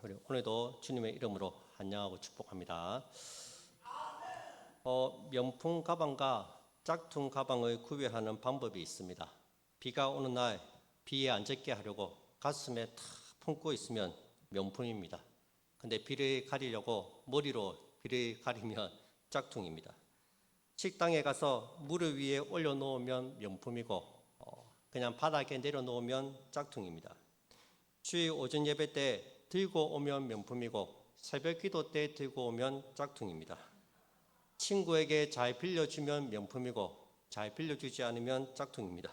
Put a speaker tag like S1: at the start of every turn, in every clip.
S1: 우리 오늘도 주님의 이름으로 환영하고 축복합니다. 명품 가방과 짝퉁 가방을 구별하는 방법이 있습니다. 비가 오는 날 비에 안 젖게 하려고 가슴에 탁 품고 있으면 명품입니다. 근데 비를 가리려고 머리로 비를 가리면 짝퉁입니다. 식당에 가서 무릎 위에 올려놓으면 명품이고 그냥 바닥에 내려놓으면 짝퉁입니다. 주일 오전 예배 때 들고 오면 명품이고 새벽 기도 때 들고 오면 짝퉁입니다. 친구에게 잘 빌려주면 명품이고 잘 빌려주지 않으면 짝퉁입니다.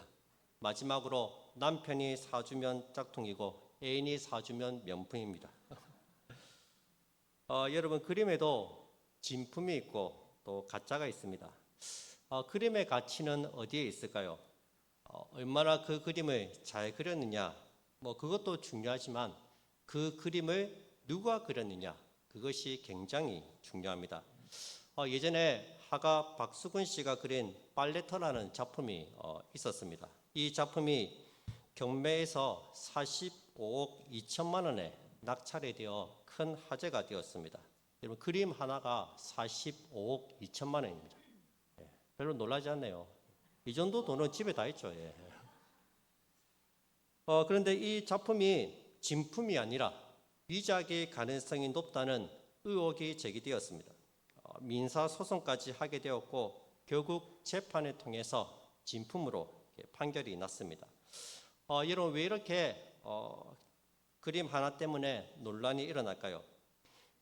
S1: 마지막으로 남편이 사주면 짝퉁이고 애인이 사주면 명품입니다. 여러분, 그림에도 진품이 있고 또 가짜가 있습니다. 그림의 가치는 어디에 있을까요? 얼마나 그 그림을 잘 그렸느냐, 그것도 중요하지만 그 그림을 누가 그렸느냐, 그것이 굉장히 중요합니다. 예전에 화가 박수근 씨가 그린 팔레터라는 작품이 있었습니다. 이 작품이 경매에서 45억 2천만 원에 낙찰이 되어 큰 화제가 되었습니다. 여러분, 그림 하나가 45억 2천만 원입니다. 별로 놀라지 않네요. 이 정도 돈은 집에 다 있죠. 그런데 이 작품이 진품이 아니라 위작의 가능성이 높다는 의혹이 제기되었습니다. 민사 소송까지 하게 되었고 결국 재판을 통해서 진품으로 판결이 났습니다. 여러분, 왜 이렇게 그림 하나 때문에 논란이 일어날까요?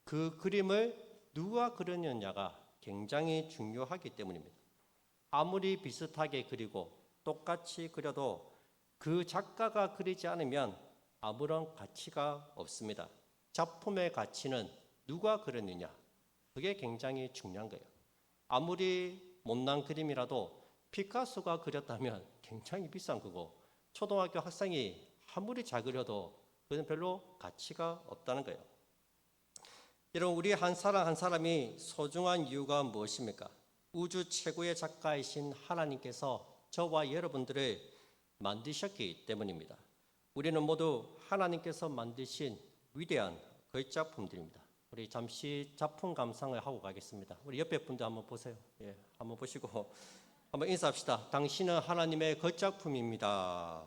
S1: 그 그림을 누가 그렸느냐가 굉장히 중요하기 때문입니다. 아무리 비슷하게 그리고 똑같이 그려도 그 작가가 그리지 않으면 아무런 가치가 없습니다. 작품의 가치는 누가 그렸느냐, 그게 굉장히 중요한 거예요. 아무리 못난 그림이라도 피카소가 그렸다면 굉장히 비싼 거고 초등학교 학생이 아무리 잘 그려도 그건 별로 가치가 없다는 거예요. 여러분, 우리 한 사람 한 사람이 소중한 이유가 무엇입니까? 우주 최고의 작가이신 하나님께서 저와 여러분들을 만드셨기 때문입니다. 우리는 모두 하나님께서 만드신 위대한 걸작품들입니다. 우리 잠시 작품 감상을 하고 가겠습니다. 우리 옆에 분들 한번 보세요. 한번 보시고 한번 인사합시다. 당신은 하나님의 걸작품입니다.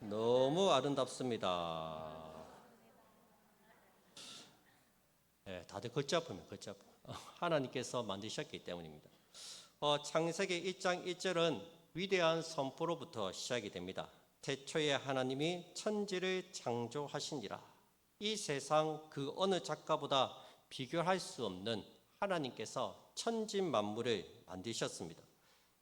S1: 너무 아름답습니다. 다들 걸작품이에요. 걸작품. 하나님께서 만드셨기 때문입니다. 창세기 1장 1절은 위대한 선포로부터 시작이 됩니다. 태초에 하나님이 천지를 창조하시니라. 이 세상 그 어느 작가보다 비교할 수 없는 하나님께서 천지 만물을 만드셨습니다.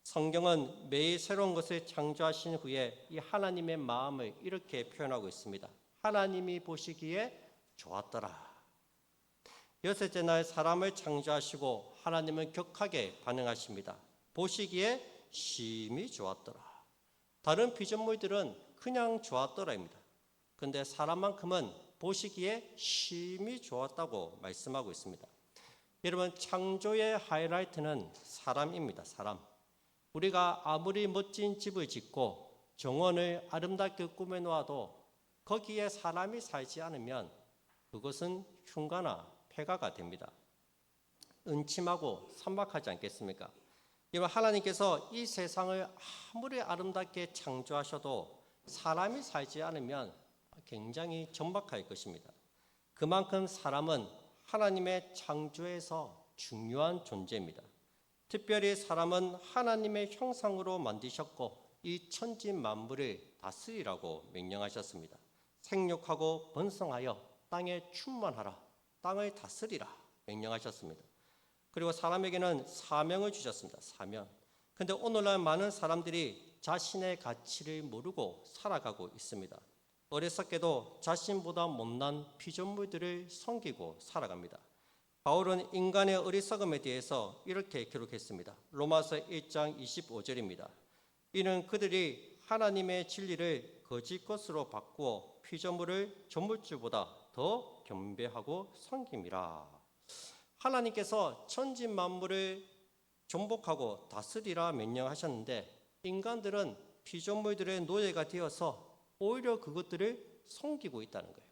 S1: 성경은 매일 새로운 것을 창조하신 후에 이 하나님의 마음을 이렇게 표현하고 있습니다. 하나님이 보시기에 좋았더라. 여섯째 날 사람을 창조하시고 하나님은 격하게 반응하십니다. 보시기에 심히 좋았더라. 다른 피조물들은 그냥 좋았더라입니다. 그런데 사람만큼은 보시기에 심히 좋았다고 말씀하고 있습니다. 여러분, 창조의 하이라이트는 사람입니다. 사람. 우리가 아무리 멋진 집을 짓고 정원을 아름답게 꾸며놓아도 거기에 사람이 살지 않으면 그것은 흉가나 폐가가 됩니다. 은침하고 산박하지 않겠습니까? 하나님께서 이 세상을 아무리 아름답게 창조하셔도 사람이 살지 않으면 굉장히 천박할 것입니다. 그만큼 사람은 하나님의 창조에서 중요한 존재입니다. 특별히 사람은 하나님의 형상으로 만드셨고 이 천지 만물을 다스리라고 명령하셨습니다. 생육하고 번성하여 땅에 충만하라, 땅을 다스리라 명령하셨습니다. 그리고 사람에게는 사명을 주셨습니다. 사명. 근데 오늘날 많은 사람들이 자신의 가치를 모르고 살아가고 있습니다. 어리석게도 자신보다 못난 피조물들을 섬기고 살아갑니다. 바울은 인간의 어리석음에 대해서 이렇게 기록했습니다. 로마서 1장 25절입니다. 이는 그들이 하나님의 진리를 거짓 것으로 바꾸어 피조물을 조물주보다 더 경배하고 섬김이라. 하나님께서 천지 만물을 정복하고 다스리라 명령하셨는데 인간들은 피조물들의 노예가 되어서 오히려 그것들을 섬기고 있다는 거예요.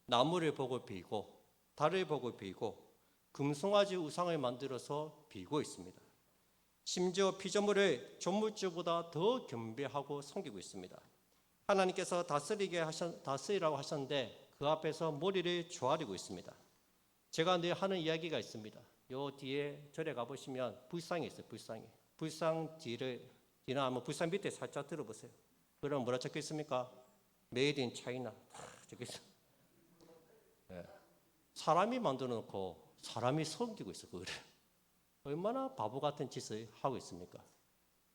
S1: 나무를 보고 비고 달을 보고 비고 금송아지 우상을 만들어서 비고 있습니다. 심지어 피조물을 조물주보다 더 경배하고 섬기고 있습니다. 하나님께서 다스리라고 하셨는데 그 앞에서 머리를 조아리고 있습니다. 제가 늘 하는 이야기가 있습니다. 요 뒤에 절에 가보시면 불상이 있어요. 불상 뒤나 한번 불상 밑에 살짝 들어보세요. 그럼 뭐라 적혀 있습니까? Made in China 적혀 있어요. 네. 사람이 만들어 놓고 사람이 섬기고 있어요. 그거를. 얼마나 바보 같은 짓을 하고 있습니까?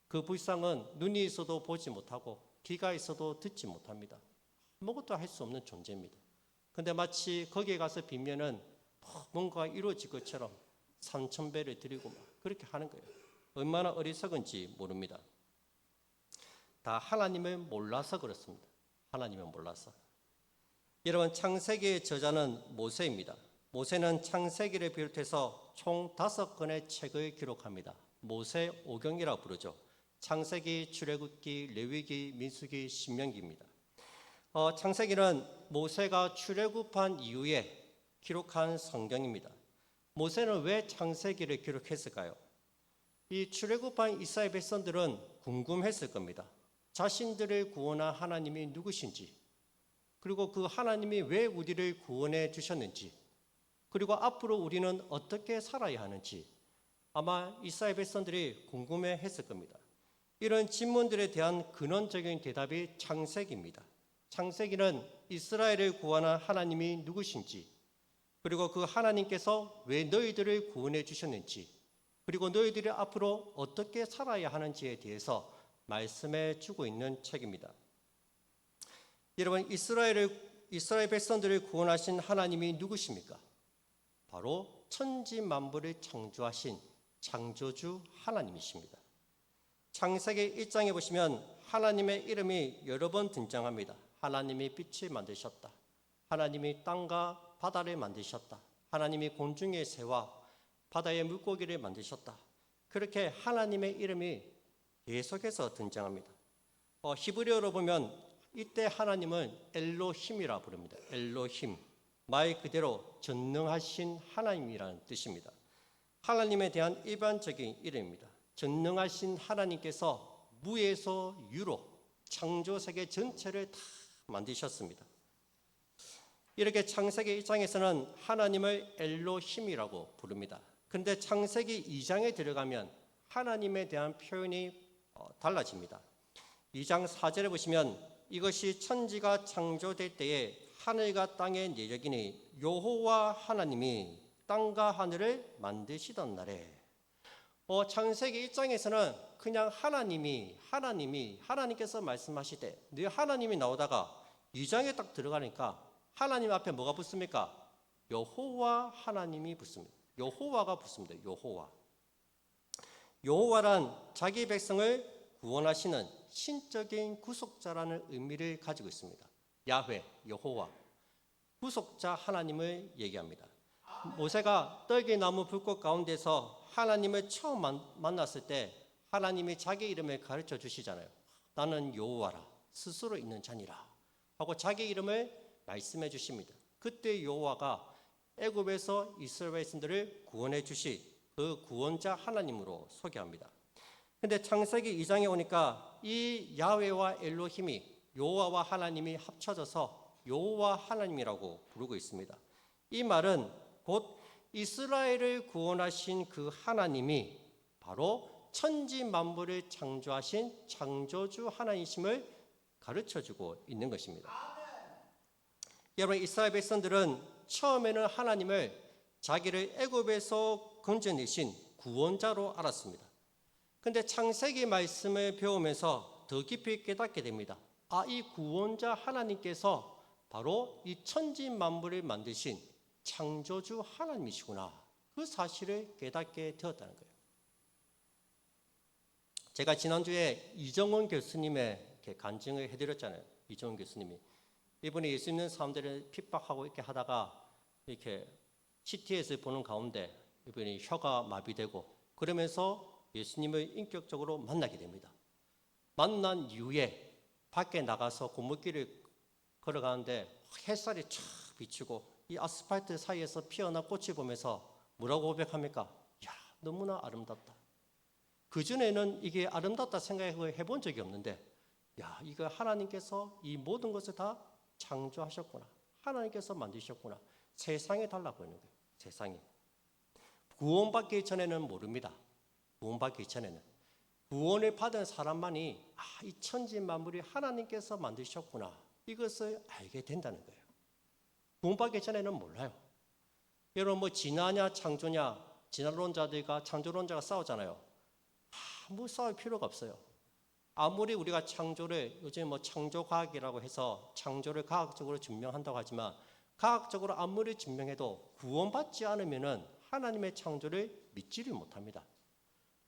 S1: 그 불상은 눈이 있어도 보지 못하고 귀가 있어도 듣지 못합니다. 아무것도 할 수 없는 존재입니다. 근데 마치 거기에 가서 비면은 뭔가 이루어질 것처럼 3,000배를 드리고 막 그렇게 하는 거예요. 얼마나 어리석은지 모릅니다. 다 하나님을 몰라서 그렇습니다. 하나님을 몰라서. 여러분, 창세기의 저자는 모세입니다. 모세는 창세기를 비롯해서 총 5권의 책을 기록합니다. 모세오경이라고 부르죠. 창세기, 출애굽기, 레위기, 민수기, 신명기입니다. 창세기는 모세가 출애굽한 이후에 기록한 성경입니다. 모세는 왜 창세기를 기록했을까요? 이 출애굽한 이스라엘 백성들은 궁금했을 겁니다. 자신들을 구원한 하나님이 누구신지, 그리고 그 하나님이 왜 우리를 구원해 주셨는지, 그리고 앞으로 우리는 어떻게 살아야 하는지 아마 이스라엘 백성들이 궁금해했을 겁니다. 이런 질문들에 대한 근원적인 대답이 창세기입니다. 창세기는 이스라엘을 구원한 하나님이 누구신지, 그리고 그 하나님께서 왜 너희들을 구원해 주셨는지, 그리고 너희들이 앞으로 어떻게 살아야 하는지에 대해서 말씀해 주고 있는 책입니다. 여러분, 이스라엘 백성들을 구원하신 하나님이 누구십니까? 바로 천지 만물을 창조하신 창조주 하나님이십니다. 창세기 1장에 보시면 하나님의 이름이 여러 번 등장합니다. 하나님이 빛을 만드셨다. 하나님이 땅과 바다를 만드셨다. 하나님이 곤충의 새와 바다의 물고기를 만드셨다. 그렇게 하나님의 이름이 계속해서 등장합니다. 히브리어로 보면 이때 하나님은 엘로힘이라 부릅니다. 엘로힘, 말 그대로 전능하신 하나님이라는 뜻입니다. 하나님에 대한 일반적인 이름입니다. 전능하신 하나님께서 무에서 유로 창조세계 전체를 다 만드셨습니다. 이렇게 창세기 1장에서는 하나님을 엘로힘이라고 부릅니다. 그런데 창세기 2장에 들어가면 하나님에 대한 표현이 달라집니다. 2장 4절에 보시면 이것이 천지가 창조될 때에 하늘과 땅의 내력이니 여호와 하나님이 땅과 하늘을 만드시던 날에. 창세기 1장에서는 그냥 하나님께서 말씀하시되 늘 하나님이 나오다가 2장에 딱 들어가니까 하나님 앞에 뭐가 붙습니까? 여호와 하나님이 붙습니다. 여호와가 붙습니다. 여호와란 자기 백성을 구원하시는 신적인 구속자라는 의미를 가지고 있습니다. 야훼, 여호와, 구속자 하나님을 얘기합니다. 모세가 떨기나무 불꽃 가운데서 하나님을 처음 만났을 때 하나님이 자기 이름을 가르쳐 주시잖아요. 나는 여호와라, 스스로 있는 자니라 하고 자기 이름을 말씀해 주십니다. 그때 여호와가 애굽에서 이스라엘 백성들을 구원해 주시 그 구원자 하나님으로 소개합니다. 근데 창세기 2장에 오니까 이 야훼와 엘로힘이 여호와와 하나님이 합쳐져서 여호와 하나님이라고 부르고 있습니다. 이 말은 곧 이스라엘을 구원하신 그 하나님이 바로 천지 만물을 창조하신 창조주 하나님이심을 가르쳐주고 있는 것입니다. 여러분, 이스라엘 백성들은 처음에는 하나님을 자기를 애굽에서 건져내신 구원자로 알았습니다. 그런데 창세기 말씀을 배우면서 더 깊이 깨닫게 됩니다. 이 구원자 하나님께서 바로 이 천지 만물을 만드신 창조주 하나님이시구나. 그 사실을 깨닫게 되었다는 거예요. 제가 지난주에 이정원 교수님의 간증을 해드렸잖아요. 이정원 교수님이. 이분이 예수 믿는 사람들을 핍박하고 이렇게 하다가 이렇게 CT에서 보는 가운데 이분이 혀가 마비되고 그러면서 예수님을 인격적으로 만나게 됩니다. 만난 이후에 밖에 나가서 골목길을 걸어가는데 햇살이 촥 비추고 이 아스팔트 사이에서 피어난 꽃이 보면서 뭐라고 고백합니까? 야, 너무나 아름답다. 그전에는 이게 아름답다 생각해 본 적이 없는데, 야, 이거 하나님께서 이 모든 것을 다 창조하셨구나. 하나님께서 만드셨구나. 세상이 달라 보이는 거예요. 세상이. 구원받기 전에는 모릅니다. 구원받기 전에는. 구원을 받은 사람만이 이 천지 만물이 하나님께서 만드셨구나. 이것을 알게 된다는 거예요. 구원받기 전에는 몰라요. 여러분 뭐 진화냐 창조냐, 진화론자들과 창조론자가 싸우잖아요. 아무 싸울 필요가 없어요. 아무리 우리가 창조를 요즘 뭐 창조과학이라고 해서 창조를 과학적으로 증명한다고 하지만, 과학적으로 아무리 증명해도 구원받지 않으면은 하나님의 창조를 믿지를 못합니다.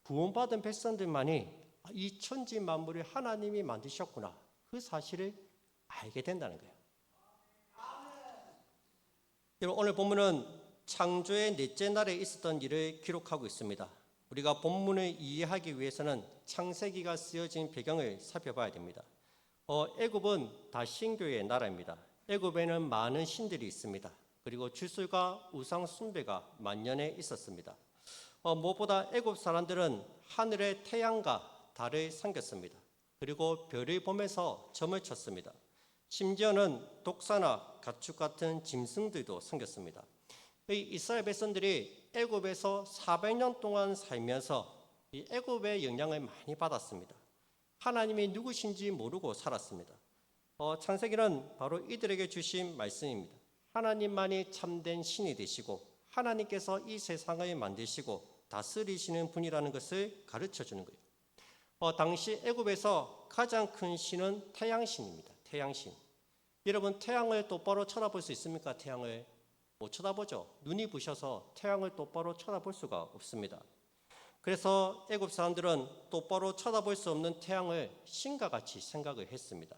S1: 구원받은 백성들만이 이 천지 만물을 하나님이 만드셨구나, 그 사실을 알게 된다는 거예요. 여러분 오늘 본문은 창조의 넷째 날에 있었던 일을 기록하고 있습니다. 우리가 본문을 이해하기 위해서는 창세기가 쓰여진 배경을 살펴봐야 됩니다. 애굽은 다신교의 나라입니다. 애굽에는 많은 신들이 있습니다. 그리고 주술과 우상 숭배가 만연해 있었습니다. 무엇보다 애굽 사람들은 하늘의 태양과 달을 섬겼습니다. 그리고 별을 보면서 점을 쳤습니다. 심지어는 독사나 가축 같은 짐승들도 섬겼습니다. 이 이스라엘 백성들이 애굽에서 400년 동안 살면서 이 애굽의 영향을 많이 받았습니다. 하나님이 누구신지 모르고 살았습니다. 창세기는 바로 이들에게 주신 말씀입니다. 하나님만이 참된 신이 되시고 하나님께서 이 세상을 만드시고 다스리시는 분이라는 것을 가르쳐 주는 거예요. 당시 애굽에서 가장 큰 신은 태양신입니다. 태양신. 여러분 태양을 똑바로 쳐다볼 수 있습니까? 태양을 못 쳐다보죠. 눈이 부셔서 태양을 똑바로 쳐다볼 수가 없습니다. 그래서 애굽 사람들은 똑바로 쳐다볼 수 없는 태양을 신과 같이 생각을 했습니다.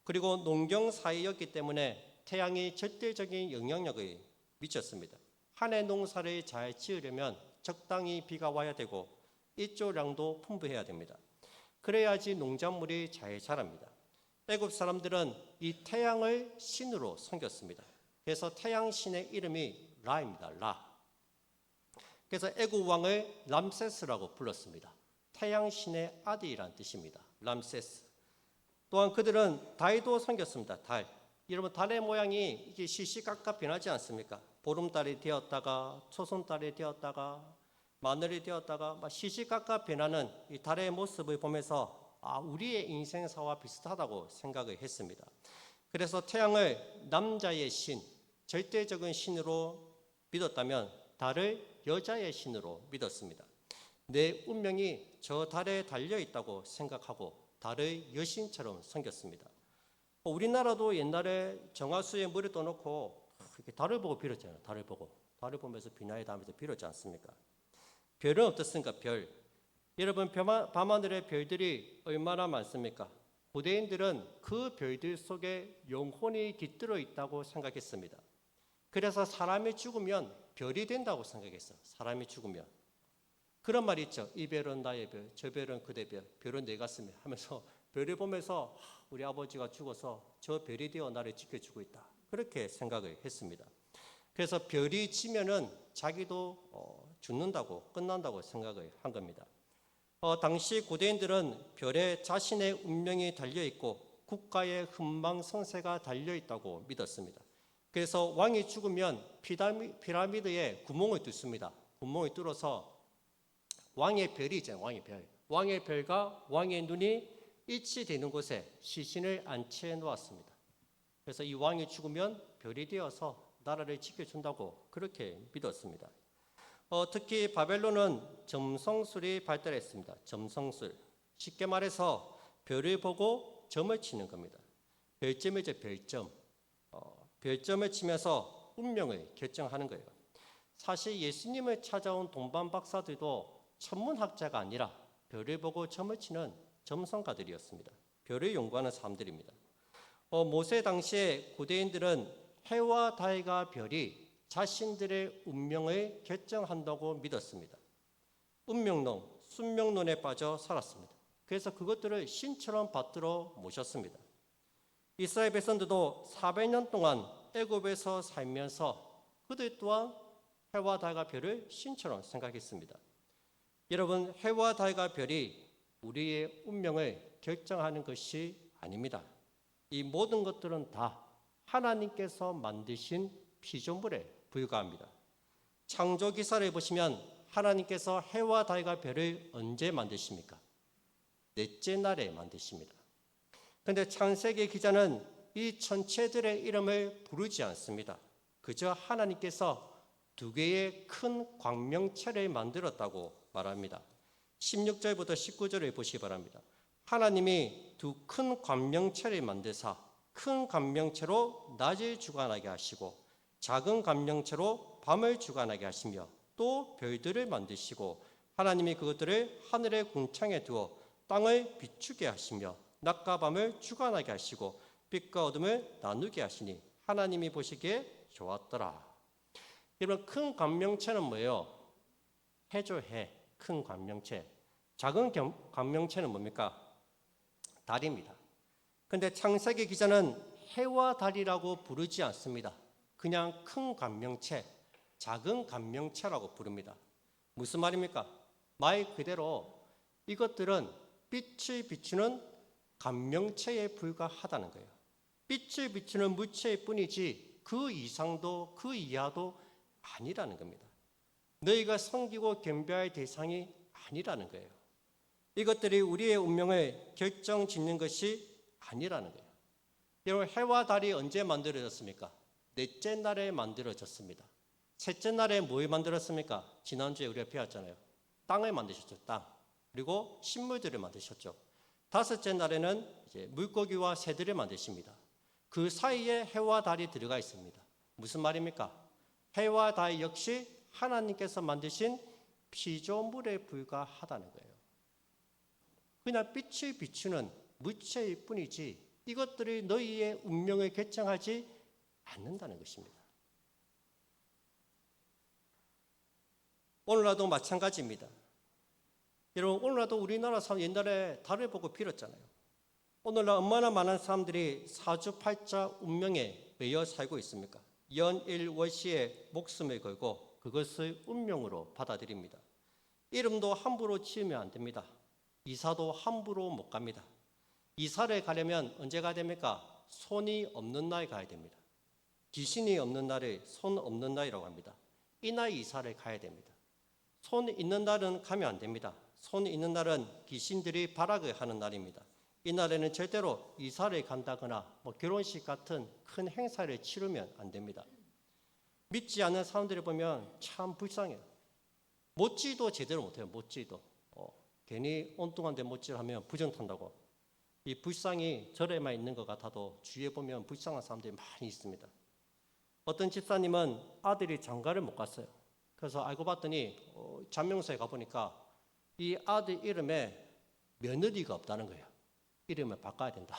S1: 그리고 농경사회였기 때문에 태양이 절대적인 영향력을 미쳤습니다. 한 해 농사를 잘 지으려면 적당히 비가 와야 되고 일조량도 풍부해야 됩니다. 그래야지 농작물이 잘 자랍니다. 애굽 사람들은 이 태양을 신으로 섬겼습니다. 그래서 태양신의 이름이 라입니다. 라. 그래서 애굽 왕을 람세스라고 불렀습니다. 태양신의 아들이란 뜻입니다. 람세스. 또한 그들은 달도 섬겼습니다. 달. 여러분 달의 모양이 이게 시시각각 변하지 않습니까? 보름달이 되었다가 초승달이 되었다가 마늘이 되었다가 막 시시각각 변하는 이 달의 모습을 보면서 우리의 인생사와 비슷하다고 생각을 했습니다. 그래서 태양을 남자의 신, 절대적인 신으로 믿었다면 달을 여자의 신으로 믿었습니다. 내 운명이 저 달에 달려 있다고 생각하고 달을 여신처럼 섬겼습니다. 우리나라도 옛날에 정화수에 물을 떠놓고 이렇게 달을 보고 빌었잖아요. 달을 보면서 비나에 닿으면서 빌었지 않습니까? 별은 어떻습니까? 별. 여러분 밤하늘의 별들이 얼마나 많습니까? 고대인들은 그 별들 속에 영혼이 깃들어 있다고 생각했습니다. 그래서 사람이 죽으면 별이 된다고 생각했어요. 사람이 죽으면. 그런 말이 있죠. 이 별은 나의 별, 저 별은 그대 별, 별은 내 가슴에 하면서 별을 보면서 우리 아버지가 죽어서 저 별이 되어 나를 지켜주고 있다. 그렇게 생각을 했습니다. 그래서 별이 지면은 자기도 죽는다고 끝난다고 생각을 한 겁니다. 당시 고대인들은 별에 자신의 운명이 달려있고 국가의 흥망성쇠가 달려있다고 믿었습니다. 그래서 왕이 죽으면 피라미드에 구멍을 뚫습니다. 구멍을 뚫어서 왕의 별이 있잖아요. 왕의 별. 왕의 별과 왕의 눈이 일치되는 곳에 시신을 안치해 놓았습니다. 그래서 이 왕이 죽으면 별이 되어서 나라를 지켜준다고 그렇게 믿었습니다. 특히 바벨론은 점성술이 발달했습니다. 점성술. 쉽게 말해서 별을 보고 점을 치는 겁니다. 별점이죠. 별점. 별점을 치면서 운명을 결정하는 거예요. 사실 예수님을 찾아온 동방 박사들도 천문학자가 아니라 별을 보고 점을 치는 점성가들이었습니다. 별을 연구하는 사람들입니다. 모세 당시에 고대인들은 해와 달과 별이 자신들의 운명을 결정한다고 믿었습니다. 운명론, 순명론에 빠져 살았습니다. 그래서 그것들을 신처럼 받들어 모셨습니다. 이스라엘 백성들도 400년 동안 애굽에서 살면서 그들 또한 해와 달과 별을 신처럼 생각했습니다. 여러분, 해와 달과 별이 우리의 운명을 결정하는 것이 아닙니다. 이 모든 것들은 다 하나님께서 만드신 피조물에 불과합니다. 창조 기사를 보시면 하나님께서 해와 달과 별을 언제 만드십니까? 넷째 날에 만드십니다. 그런데 창세기 기자는 이 천체들의 이름을 부르지 않습니다. 그저 하나님께서 두 개의 큰 광명체를 만들었다고 말합니다. 16절부터 19절을 보시기 바랍니다. 하나님이 두 큰 광명체를 만드사 큰 광명체로 낮을 주관하게 하시고 작은 광명체로 밤을 주관하게 하시며 또 별들을 만드시고 하나님이 그것들을 하늘의 궁창에 두어 땅을 비추게 하시며 낮과 밤을 주관하게 하시고 빛과 어둠을 나누게 하시니 하나님이 보시기에 좋았더라. 여러분, 큰 광명체는 뭐예요? 해죠, 해. 큰 광명체. 작은 광명체는 뭡니까? 달입니다. 그런데 창세기 기자는 해와 달이라고 부르지 않습니다. 그냥 큰 광명체, 작은 광명체라고 부릅니다. 무슨 말입니까? 말 그대로 이것들은 빛을 비추는 광명체에 불과하다는 거예요. 빛을 비추는 물체일 뿐이지 그 이상도 그 이하도 아니라는 겁니다. 너희가 섬기고 겸비할 대상이 아니라는 거예요. 이것들이 우리의 운명을 결정짓는 것이 아니라는 거예요. 여러분, 해와 달이 언제 만들어졌습니까? 넷째 날에 만들어졌습니다. 셋째 날에 뭘 만들었습니까? 지난주에 우리가 배웠잖아요. 땅을 만드셨죠, 땅. 그리고 식물들을 만드셨죠. 다섯째 날에는 이제 물고기와 새들을 만드십니다. 그 사이에 해와 달이 들어가 있습니다. 무슨 말입니까? 해와 달 역시 하나님께서 만드신 피조물에 불과하다는 거예요. 그냥 빛을 비추는 물체일 뿐이지 이것들이 너희의 운명을 결정하지 않는다는 것입니다. 오늘날도 마찬가지입니다. 여러분, 오늘날도 우리나라 사람 옛날에 달을 보고 빌었잖아요. 오늘날 얼마나 많은 사람들이 사주팔자 운명에 매여 살고 있습니까? 연일월시에 목숨을 걸고 그것을 운명으로 받아들입니다. 이름도 함부로 지으면 안 됩니다. 이사도 함부로 못 갑니다. 이사를 가려면 언제 가야 됩니까? 손이 없는 날 가야 됩니다. 귀신이 없는 날을 손 없는 날이라고 합니다. 이날 이사를 가야 됩니다. 손 있는 날은 가면 안 됩니다. 손 있는 날은 귀신들이 발악을 하는 날입니다. 이날에는 절대로 이사를 간다거나 결혼식 같은 큰 행사를 치르면 안 됩니다. 믿지 않는 사람들을 보면 참 불쌍해요. 못지도 제대로 못해요. 못지도. 괜히 엉뚱한 데 못질하면 부정 탄다고. 이 불상이 절에만 있는 것 같아도 주위에 보면 불쌍한 사람들이 많이 있습니다. 어떤 집사님은 아들이 장가를 못 갔어요. 그래서 알고 봤더니 잔명소에 가보니까 이 아들 이름에 며느리가 없다는 거예요. 이름을 바꿔야 된다.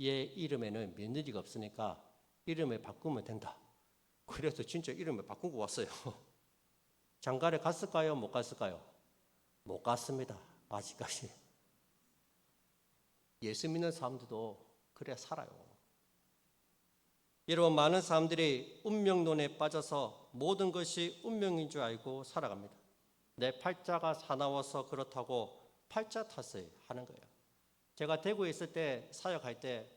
S1: 얘 이름에는 며느리가 없으니까 이름을 바꾸면 된다. 그래서 진짜 이름을 바꾸고 왔어요. 장가를 갔을까요? 못 갔을까요? 못 갔습니다. 아직까지. 예수 믿는 사람들도 그래 살아요. 여러분, 많은 사람들이 운명론에 빠져서 모든 것이 운명인 줄 알고 살아갑니다. 내 팔자가 사나워서 그렇다고 팔자 탓을 하는 거예요. 제가 대구에 있을 때 사역할 때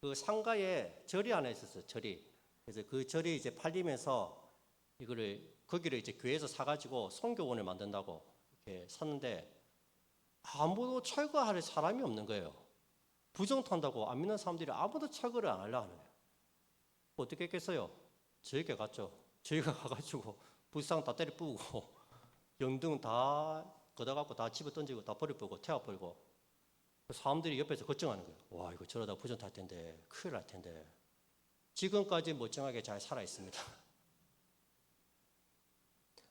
S1: 그 상가에 절이 하나 있었어요. 절이. 그래서 그 절이 이제 팔리면서 거기를 이제 교회에서 사가지고 선교원을 만든다고 이렇게 샀는데 아무도 철거할 사람이 없는 거예요. 부정 탄다고 안 믿는 사람들이 아무도 철거를 안 하려고 하는 거예요. 어떻게 했겠어요? 저희가 갔죠. 저희가 가가지고 불상 다 때려 부고 영등 다 걷어갖고 다 집어 던지고 다 버려버리고 태워버리고 사람들이 옆에서 걱정하는 거예요. 와, 이거 저러다 부정 탈 텐데 큰일 날 텐데. 지금까지 멀쩡하게 잘 살아 있습니다.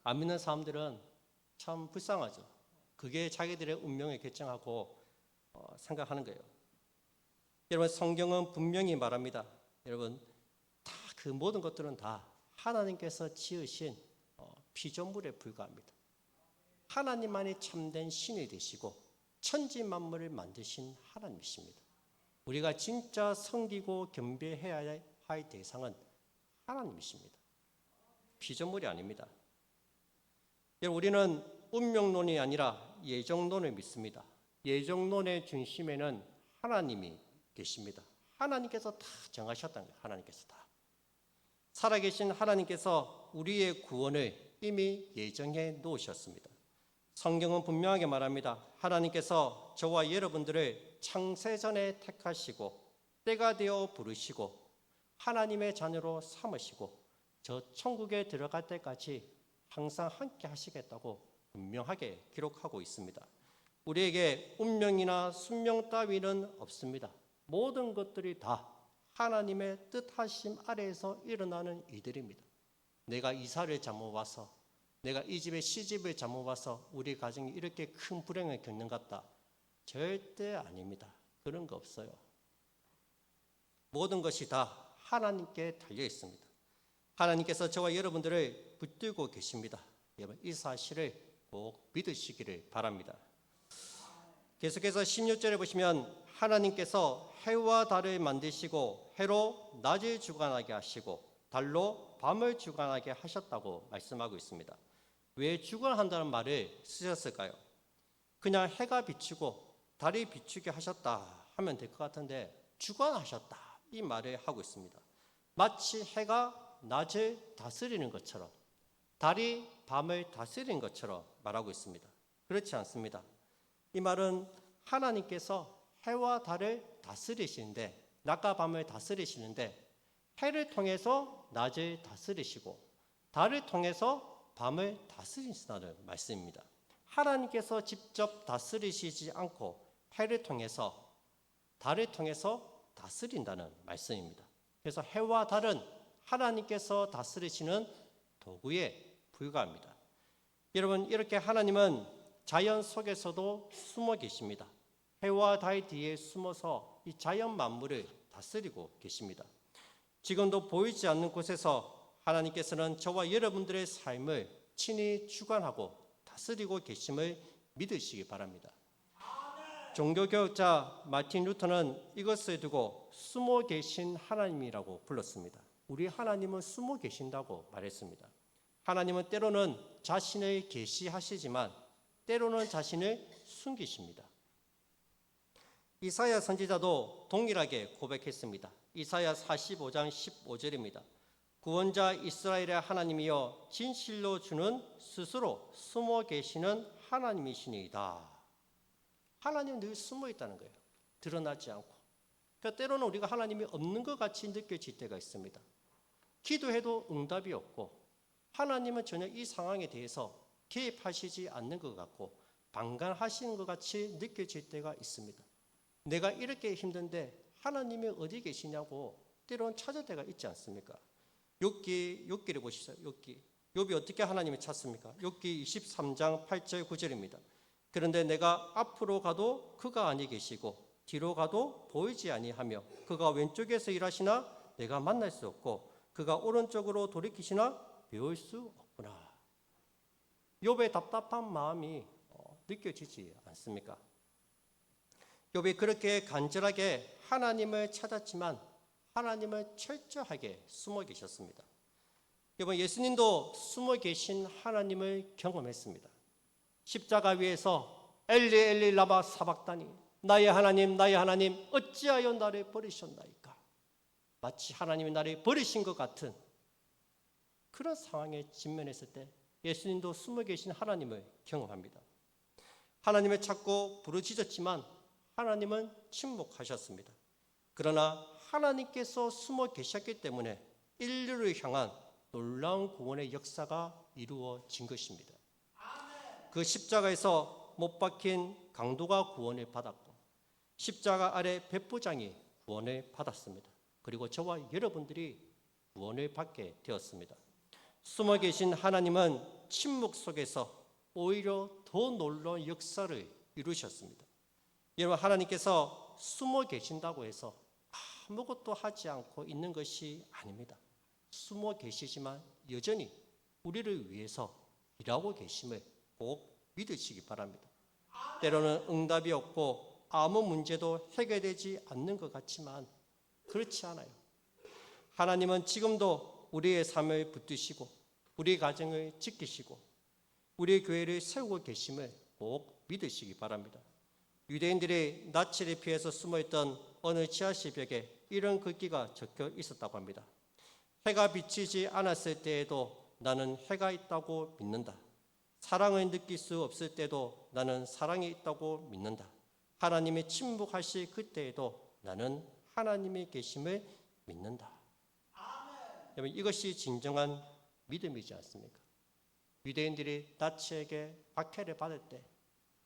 S1: 안 믿는 사람들은 참 불쌍하죠. 그게 자기들의 운명을 결정하고 생각하는 거예요. 여러분, 성경은 분명히 말합니다. 여러분, 다 그 모든 것들은 다 하나님께서 지으신 피조물에 불과합니다. 하나님만이 참된 신이 되시고 천지 만물을 만드신 하나님이십니다. 우리가 진짜 섬기고 겸비해야 할 대상은 하나님이십니다. 피조물이 아닙니다. 여러분, 우리는 운명론이 아니라 예정론을 믿습니다. 예정론의 중심에는 하나님이 계십니다. 하나님께서 다 정하셨다는 거예요. 하나님께서 다. 살아계신 하나님께서 우리의 구원을 이미 예정해 놓으셨습니다. 성경은 분명하게 말합니다. 하나님께서 저와 여러분들을 창세전에 택하시고 때가 되어 부르시고 하나님의 자녀로 삼으시고 저 천국에 들어갈 때까지 항상 함께 하시겠다고 분명하게 기록하고 있습니다. 우리에게 운명이나 순명 따위는 없습니다. 모든 것들이 다 하나님의 뜻하심 아래에서 일어나는 일들입니다. 내가 이사를 잘못 와서, 내가 이 집에 시집을 잘못 와서 우리 가정이 이렇게 큰 불행을 겪는 것 같다. 절대 아닙니다. 그런 거 없어요. 모든 것이 다 하나님께 달려 있습니다. 하나님께서 저와 여러분들을 붙들고 계십니다. 여러분, 이 사실을 꼭 믿으시기를 바랍니다. 계속해서 16절에 보시면 하나님께서 해와 달을 만드시고 해로 낮을 주관하게 하시고 달로 밤을 주관하게 하셨다고 말씀하고 있습니다. 왜 주관한다는 말을 쓰셨을까요? 그냥 해가 비추고 달이 비추게 하셨다 하면 될 것 같은데 주관하셨다 이 말을 하고 있습니다. 마치 해가 낮을 다스리는 것처럼 달이 밤을 다스리는 것처럼 말하고 있습니다. 그렇지 않습니다. 이 말은 하나님께서 해와 달을 다스리시는데 낮과 밤을 다스리시는데 해를 통해서 낮을 다스리시고 달을 통해서 밤을 다스리신다는 말씀입니다. 하나님께서 직접 다스리시지 않고 해를 통해서 달을 통해서 다스린다는 말씀입니다. 그래서 해와 달은 하나님께서 다스리시는 도구에 불과합니다. 여러분, 이렇게 하나님은 자연 속에서도 숨어 계십니다. 해와 달 뒤에 숨어서 이 자연 만물을 다스리고 계십니다. 지금도 보이지 않는 곳에서 하나님께서는 저와 여러분들의 삶을 친히 주관하고 다스리고 계심을 믿으시기 바랍니다. 종교개혁자 마틴 루터는 이것을 두고 숨어 계신 하나님이라고 불렀습니다. 우리 하나님은 숨어 계신다고 말했습니다. 하나님은 때로는 자신을 계시하시지만 때로는 자신을 숨기십니다. 이사야 선지자도 동일하게 고백했습니다. 이사야 45장 15절입니다. 구원자 이스라엘의 하나님이여 진실로 주는 스스로 숨어 계시는 하나님이시니이다. 하나님은 늘 숨어 있다는 거예요. 드러나지 않고. 그러니까 때로는 우리가 하나님이 없는 것 같이 느껴질 때가 있습니다. 기도해도 응답이 없고 하나님은 전혀 이 상황에 대해서 개입하시지 않는 것 같고 방관하시는 것 같이 느껴질 때가 있습니다. 내가 이렇게 힘든데 하나님이 어디 계시냐고 때로는 찾을 때가 있지 않습니까? 욥기를 보시죠. 욥이 어떻게 하나님을 찾습니까? 욥기 23장 8절 9절입니다. 그런데 내가 앞으로 가도 그가 아니 계시고 뒤로 가도 보이지 아니하며 그가 왼쪽에서 일하시나 내가 만날 수 없고 그가 오른쪽으로 돌이키시나 배울 수 없구나. 욥의 답답한 마음이 느껴지지 않습니까? 욥이 그렇게 간절하게 하나님을 찾았지만 하나님을 철저하게 숨어 계셨습니다. 여러분, 예수님도 숨어 계신 하나님을 경험했습니다. 십자가 위에서 엘리 엘리 라마 사박다니 나의 하나님 어찌하여 나를 버리셨나이까. 마치 하나님이 나를 버리신 것 같은 그런 상황에 직면했을 때 예수님도 숨어 계신 하나님을 경험합니다. 하나님을 찾고 부르짖었지만 하나님은 침묵하셨습니다. 그러나 하나님께서 숨어 계셨기 때문에 인류를 향한 놀라운 구원의 역사가 이루어진 것입니다. 그 십자가에서 못 박힌 강도가 구원을 받았고 십자가 아래 백부장이 구원을 받았습니다. 그리고 저와 여러분들이 구원을 받게 되었습니다. 숨어 계신 하나님은 침묵 속에서 오히려 더 놀라운 역사를 이루셨습니다. 여러분, 하나님께서 숨어 계신다고 해서 아무것도 하지 않고 있는 것이 아닙니다. 숨어 계시지만 여전히 우리를 위해서 일하고 계심을 꼭 믿으시기 바랍니다. 때로는 응답이 없고 아무 문제도 해결되지 않는 것 같지만 그렇지 않아요. 하나님은 지금도 우리의 삶을 붙드시고 우리 가정을 지키시고 우리의 교회를 세우고 계심을 꼭 믿으시기 바랍니다. 유대인들이 낯을 피해서 숨어있던 어느 지하실 벽에 이런 글귀가 적혀 있었다고 합니다. 해가 비치지 않았을 때에도 나는 해가 있다고 믿는다. 사랑을 느낄 수 없을 때도 나는 사랑이 있다고 믿는다. 하나님이 침묵하실 그때에도 나는 하나님의 계심을 믿는다. 여러분, 이것이 진정한 믿음이지 않습니까? 유대인들이 낯에게 박해를 받을 때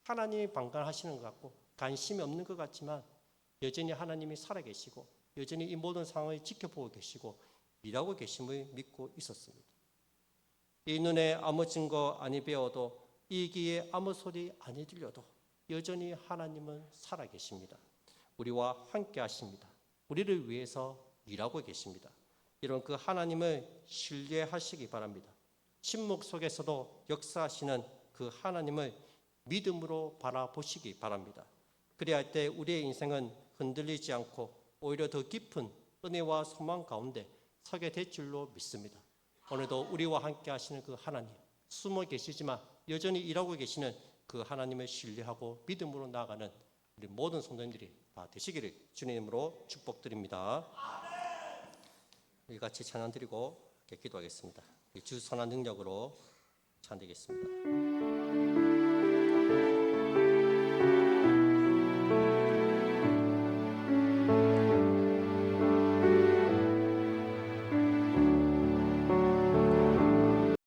S1: 하나님이 방관하시는 것 같고 관심이 없는 것 같지만 여전히 하나님이 살아계시고 여전히 이 모든 상황을 지켜보고 계시고 일하고 계심을 믿고 있었습니다. 이 눈에 아무 증거 아니 배워도 이 귀에 아무 소리 아니 들려도 여전히 하나님은 살아계십니다. 우리와 함께 하십니다. 우리를 위해서 일하고 계십니다. 이런 그 하나님을 신뢰하시기 바랍니다. 침묵 속에서도 역사하시는 그 하나님을 믿음으로 바라보시기 바랍니다. 그래야 할 때 우리의 인생은 흔들리지 않고 오히려 더 깊은 은혜와 소망 가운데 서게 될 줄로 믿습니다. 오늘도 우리와 함께 하시는 그 하나님, 숨어 계시지만 여전히 일하고 계시는 그 하나님을 신뢰하고 믿음으로 나아가는 우리 모든 성도님들이 다 되시기를 주님으로 축복드립니다. 우리 같이 찬양 드리고 기도하겠습니다. 주 선한 능력으로 찬양드리겠습니다.